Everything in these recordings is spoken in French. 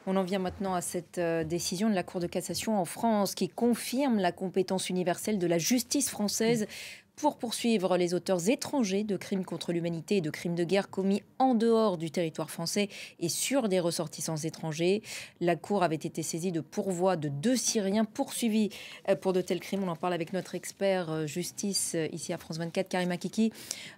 On en vient maintenant à cette décision de la Cour de cassation en France qui confirme la compétence universelle de la justice française pour poursuivre les auteurs étrangers de crimes contre l'humanité et de crimes de guerre commis en dehors du territoire français et sur des ressortissants étrangers. La Cour avait été saisie de pourvoi de 2 Syriens poursuivis pour de tels crimes. On en parle avec notre expert justice ici à France 24, Karim Akiki.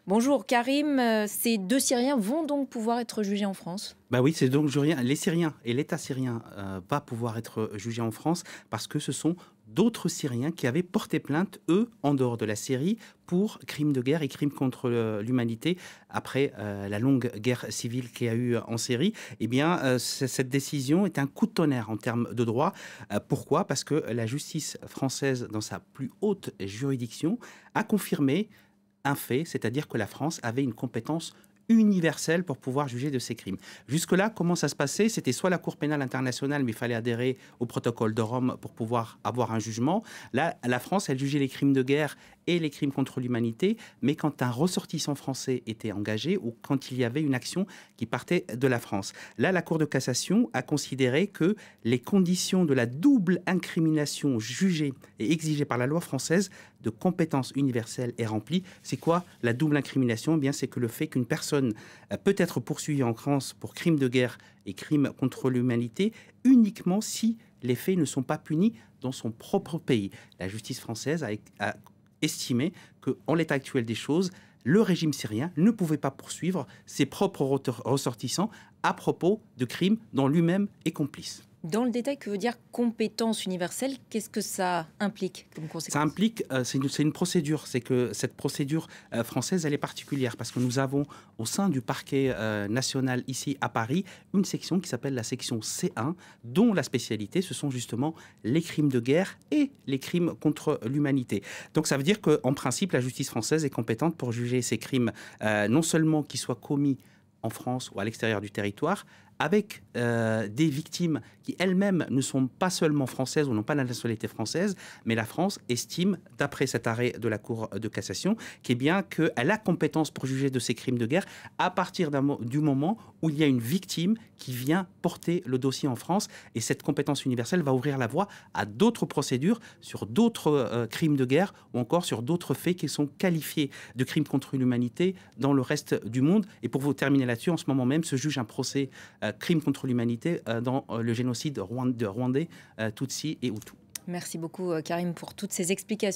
Bonjour Karim, ces 2 Syriens vont donc pouvoir être jugés en France ? Bah oui, c'est donc jurien. Les Syriens et l'État syrien va pouvoir être jugés en France parce que ce sont d'autres Syriens qui avaient porté plainte, eux, en dehors de la Syrie, pour crimes de guerre et crimes contre l'humanité après la longue guerre civile qu'il y a eu en Syrie. Eh bien, cette décision est un coup de tonnerre en termes de droit. Pourquoi ? Parce que la justice française, dans sa plus haute juridiction, a confirmé un fait, c'est-à-dire que la France avait une compétence universelle pour pouvoir juger de ces crimes. Jusque-là, comment ça se passait ? C'était soit la Cour pénale internationale, mais il fallait adhérer au protocole de Rome pour pouvoir avoir un jugement. Là, la France, elle jugeait les crimes de guerre et les crimes contre l'humanité, mais quand un ressortissant français était engagé ou quand il y avait une action qui partait de la France. Là, la Cour de cassation a considéré que les conditions de la double incrimination jugée et exigée par la loi française de compétence universelle est remplie. C'est quoi la double incrimination ? Eh bien, c'est que le fait qu'une personne peut être poursuivie en France pour crimes de guerre et crimes contre l'humanité uniquement si les faits ne sont pas punis dans son propre pays. La justice française a estimé qu'en l'état actuel des choses, le régime syrien ne pouvait pas poursuivre ses propres ressortissants à propos de crimes dont lui-même est complice. Dans le détail, que veut dire compétence universelle ? Qu'est-ce que ça implique comme Ça conséquence ? implique, c'est une procédure, c'est que cette procédure française, elle est particulière parce que nous avons au sein du parquet national ici à Paris, une section qui s'appelle la section C1, dont la spécialité, ce sont justement les crimes de guerre et les crimes contre l'humanité. Donc ça veut dire qu'en principe, la justice française est compétente pour juger ces crimes, non seulement qui soient commis en France ou à l'extérieur du territoire, avec des victimes qui elles-mêmes ne sont pas seulement françaises ou n'ont pas la nationalité française, mais la France estime, d'après cet arrêt de la Cour de cassation, qu'elle a compétence pour juger de ces crimes de guerre à partir du moment où il y a une victime qui vient porter le dossier en France. Et cette compétence universelle va ouvrir la voie à d'autres procédures sur d'autres crimes de guerre ou encore sur d'autres faits qui sont qualifiés de crimes contre l'humanité dans le reste du monde. Et pour vous terminer là-dessus, en ce moment même se juge un procès crimes contre l'humanité dans le génocide rwandais, Tutsi et Hutu. Merci beaucoup Karim pour toutes ces explications.